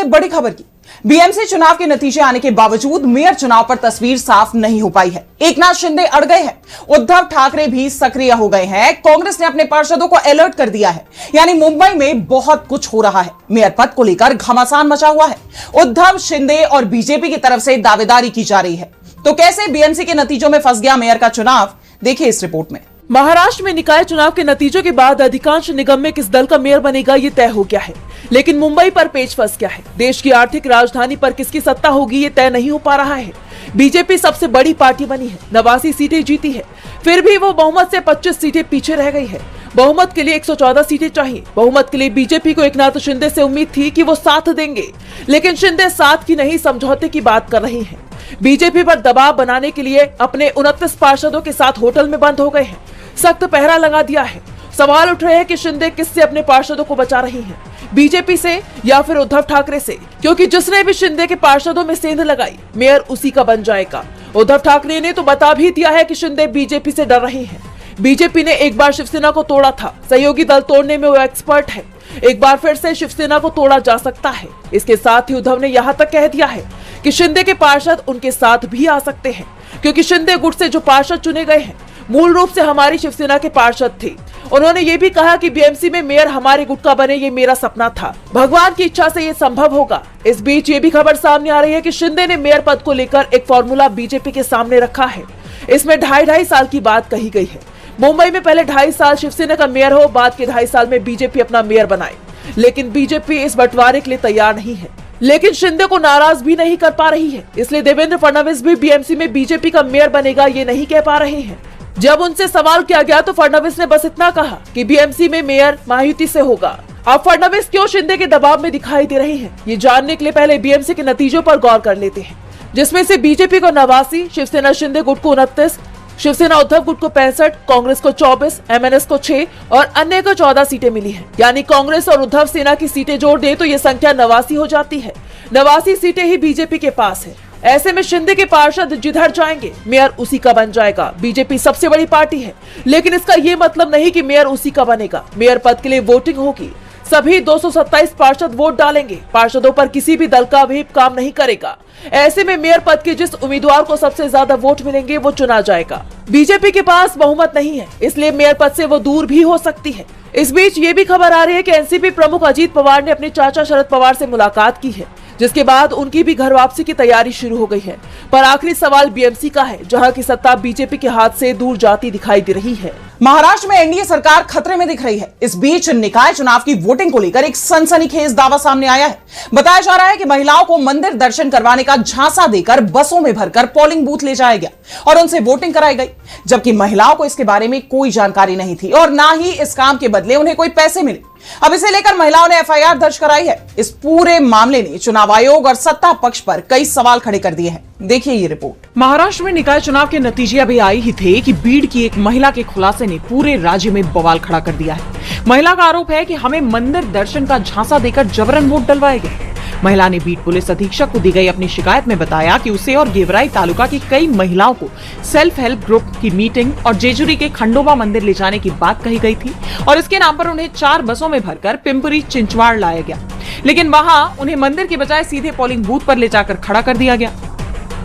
सबसे बड़ी खबर की। बीएमसी चुनाव के नतीजे आने के बावजूद मेयर चुनाव पर तस्वीर साफ नहीं हो पाई है। एकनाथ शिंदे अड़ गए हैं, उद्धव ठाकरे भी सक्रिय हो गए हैं, कांग्रेस ने अपने पार्षदों को अलर्ट कर दिया है। यानी मुंबई में बहुत कुछ हो रहा है। मेयर पद को लेकर घमासान मचा हुआ है। उद्धव, शिंदे और बीजेपी की तरफ से दावेदारी की जा रही है। तो कैसे बीएमसी के नतीजों में फंस गया मेयर का चुनाव, देखिए इस रिपोर्ट में। महाराष्ट्र में निकाय चुनाव के नतीजों के बाद अधिकांश निगम में किस दल का मेयर बनेगा ये तय हो गया है, लेकिन मुंबई पर पेच फंस गया है। देश की आर्थिक राजधानी पर किसकी सत्ता होगी ये तय नहीं हो पा रहा है। बीजेपी सबसे बड़ी पार्टी बनी है, 89 सीटें जीती है, फिर भी वो बहुमत से 25 सीटें पीछे रह गई है। बहुमत के लिए 114 सीटें चाहिए। बहुमत के लिए बीजेपी को एकनाथ शिंदे से उम्मीद थी कि वो साथ देंगे, लेकिन शिंदे साथ की नहीं समझौते की बात कर रहे हैं। बीजेपी पर दबाव बनाने के लिए अपने 29 पार्षदों के साथ होटल में बंद हो गए हैं, सख्त पहरा लगा दिया है। सवाल उठ रहे हैं कि शिंदे किससे अपने पार्षदों को बचा रही हैं, बीजेपी से या फिर उद्धव ठाकरे से, क्योंकि जिसने भी शिंदे के पार्षदों में सेंध लगाई मेयर उसी का बन जाएगा। उद्धव ठाकरे ने तो बता भी दिया है कि शिंदे बीजेपी से डर रहे हैं। बीजेपी ने एक बार शिवसेना को तोड़ा था, सहयोगी दल तोड़ने में वो एक्सपर्ट है। एक बार फिर से शिवसेना को तोड़ा जा सकता है। इसके साथ ही उद्धव ने यहाँ तक कह दिया है कि शिंदे के पार्षद उनके साथ भी आ सकते हैं, क्योंकि शिंदे गुट से जो पार्षद चुने गए हैं मूल रूप से हमारी शिवसेना के पार्षद थे। उन्होंने ये भी कहा कि बीएमसी में मेयर हमारे गुट का बने, ये मेरा सपना था, भगवान की इच्छा से ये संभव होगा। इस बीच ये भी खबर सामने आ रही है कि शिंदे ने मेयर पद को लेकर एक फॉर्मूला बीजेपी के सामने रखा है। इसमें 2.5 साल की बात कही गई है। मुंबई में पहले 2.5 साल शिवसेना का मेयर हो, बाद के 2.5 साल में बीजेपी अपना मेयर बनाए, लेकिन बीजेपी इस बंटवारे के लिए तैयार नहीं है। लेकिन शिंदे को नाराज भी नहीं कर पा रही है, इसलिए देवेंद्र फडणवीस भी बीएमसी में बीजेपी का मेयर बनेगा ये नहीं कह पा रहे हैं। जब उनसे सवाल किया गया तो फडणवीस ने बस इतना कहा कि बीएमसी में मेयर महायुति से होगा। अब फडणवीस क्यों शिंदे के दबाव में दिखाई दे रहे हैं, ये जानने के लिए पहले बीएमसी के नतीजों पर गौर कर लेते हैं, जिसमें से बीजेपी को 89, शिवसेना शिंदे गुट को 29, शिवसेना उद्धव गुट को 65, कांग्रेस को 24, एमएनएस को 6 और अन्य को 14 सीटें मिली हैं। यानी कांग्रेस और उद्धव सेना की सीटें जोड़ दे तो ये संख्या 89 हो जाती है। 89 सीटें ही बीजेपी के पास है। ऐसे में शिंदे के पार्षद जिधर जाएंगे मेयर उसी का बन जाएगा। बीजेपी सबसे बड़ी पार्टी है, लेकिन इसका ये मतलब नहीं कि मेयर उसी का बनेगा। मेयर पद के लिए वोटिंग होगी, सभी 227 पार्षद वोट डालेंगे। पार्षदों पर किसी भी दल का व्हीप काम नहीं करेगा। ऐसे में मेयर पद के जिस उम्मीदवार को सबसे ज्यादा वोट मिलेंगे वो चुना जाएगा। बीजेपी के पास बहुमत नहीं है, इसलिए मेयर पद से वो दूर भी हो सकती है। इस बीच ये भी खबर आ रही है कि एनसीपी प्रमुख अजीत पवार ने अपने चाचा शरद पवार से मुलाकात की है, जिसके बाद उनकी भी घर वापसी की तैयारी शुरू हो गई है। पर आखिरी सवाल बीएमसी का है, जहां की सत्ता बीजेपी के हाथ से दूर जाती दिखाई दे रही है। महाराष्ट्र में एनडीए सरकार खतरे में दिख रही है। इस बीच निकाय चुनाव की वोटिंग को लेकर एक सनसनीखेज दावा सामने आया है। बताया जा रहा है कि महिलाओं को मंदिर दर्शन करवाने का झांसा देकर बसों में भरकर पोलिंग बूथ ले जाया गया और उनसे वोटिंग कराई गई, जबकि महिलाओं को इसके बारे में कोई जानकारी नहीं थी और ना ही इस काम के बदले उन्हें कोई पैसे मिले। अब इसे लेकर महिलाओं ने एफआईआर दर्ज कराई है। इस पूरे मामले ने चुनाव आयोग और सत्ता पक्ष पर कई सवाल खड़े कर दिए हैं। देखिए ये रिपोर्ट। महाराष्ट्र में निकाय चुनाव के नतीजे अभी आए ही थे कि बीड की एक महिला के खुलासे ने पूरे राज्य में बवाल खड़ा कर दिया है। महिला का आरोप है कि हमें मंदिर दर्शन का झांसा देकर जबरन वोट डलवाए गए। महिला ने बीड पुलिस अधीक्षक को दी गई अपनी शिकायत में बताया कि उसे और गेवराई तालुका की कई महिलाओं को सेल्फ हेल्प ग्रुप की मीटिंग और जेजुरी के खंडोबा मंदिर ले जाने की बात कही गई थी और इसके नाम पर उन्हें 4 बसों में भरकर पिंपरी चिंचवाड़ लाया गया, लेकिन वहां उन्हें मंदिर के बजाय सीधे पोलिंग बूथ पर ले जाकर खड़ा कर दिया गया।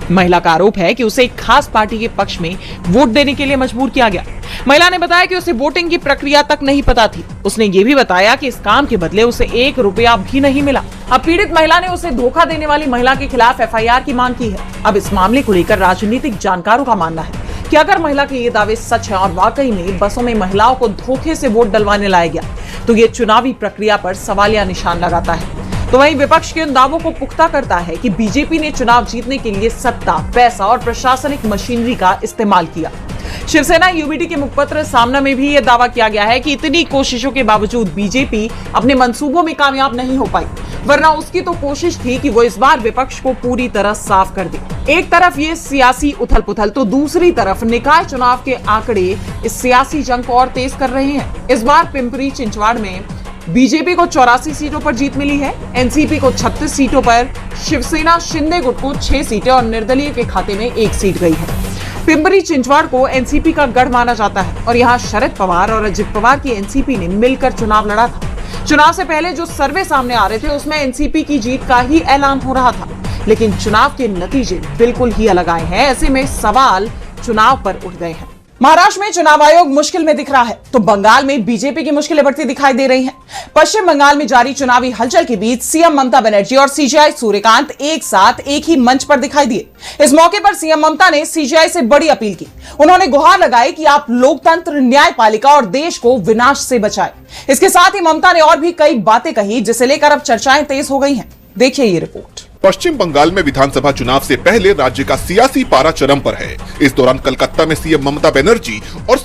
महिला का आरोप है कि उसे एक खास पार्टी के पक्ष में वोट देने के लिए मजबूर किया गया। महिला ने बताया कि उसे वोटिंग की प्रक्रिया तक नहीं पता थी। उसने ये भी बताया कि इस काम के बदले उसे 1 रुपया भी नहीं मिला। अब पीड़ित महिला ने उसे धोखा देने वाली महिला के खिलाफ एफआईआर की मांग की है। अब इस मामले को लेकर राजनीतिक जानकारों का मानना है कि अगर महिला के ये दावे सच है और वाकई में बसों में महिलाओं को धोखे से वोट डलवाने लाया गया, तो ये चुनावी प्रक्रिया पर सवालिया निशान लगाता है। तो वहीं विपक्ष के उन दावों को पुख्ता करता है कि बीजेपी ने चुनाव जीतने के लिए सत्ता, पैसा और प्रशासनिक मशीनरी का इस्तेमाल किया। शिवसेना यूबीडी के मुखपत्र सामना में भी यह दावा किया गया है कि इतनी कोशिशों के बावजूद बीजेपी अपने मंसूबों में कामयाब नहीं हो पाई, वरना उसकी तो कोशिश थी कि वो इस बार विपक्ष को पूरी तरह साफ कर दे। एक तरफ ये सियासी उथल पुथल तो दूसरी तरफ निकाय चुनाव के आंकड़े इस सियासी जंग को और तेज कर रहे हैं। इस बार पिंपरी चिंचवाड़ में बीजेपी को 84 सीटों पर जीत मिली है, एनसीपी को 36 सीटों पर, शिवसेना शिंदे गुट को 6 सीटें और निर्दलीय के खाते में 1 सीट गई है। पिंपरी चिंचवाड़ को एनसीपी का गढ़ माना जाता है और यहाँ शरद पवार और अजित पवार की एनसीपी ने मिलकर चुनाव लड़ा था। चुनाव से पहले जो सर्वे सामने आ रहे थे उसमें एनसीपी की जीत का ही ऐलान हो रहा था, लेकिन चुनाव के नतीजे बिल्कुल ही अलग आए हैं। ऐसे में सवाल चुनाव पर उठ गए हैं। महाराष्ट्र में चुनाव आयोग मुश्किल में दिख रहा है तो बंगाल में बीजेपी की मुश्किलें बढ़ती दिखाई दे रही हैं। पश्चिम बंगाल में जारी चुनावी हलचल के बीच सीएम ममता बनर्जी और सीजेआई सूर्यकांत एक साथ एक ही मंच पर दिखाई दिए। इस मौके पर सीएम ममता ने सीजेआई से बड़ी अपील की। उन्होंने गुहार लगाई कि आप लोकतंत्र, न्यायपालिका और देश को विनाश से बचाएं। इसके साथ ही ममता ने और भी कई बातें कही जिसे लेकर अब चर्चाएं तेज हो गई हैं। देखिए ये रिपोर्ट। पश्चिम बंगाल में विधानसभा चुनाव से पहले राज्य का सियासी पारा चरम पर है। इस दौरान कलकत्ता में सीएम ममता बनर्जी और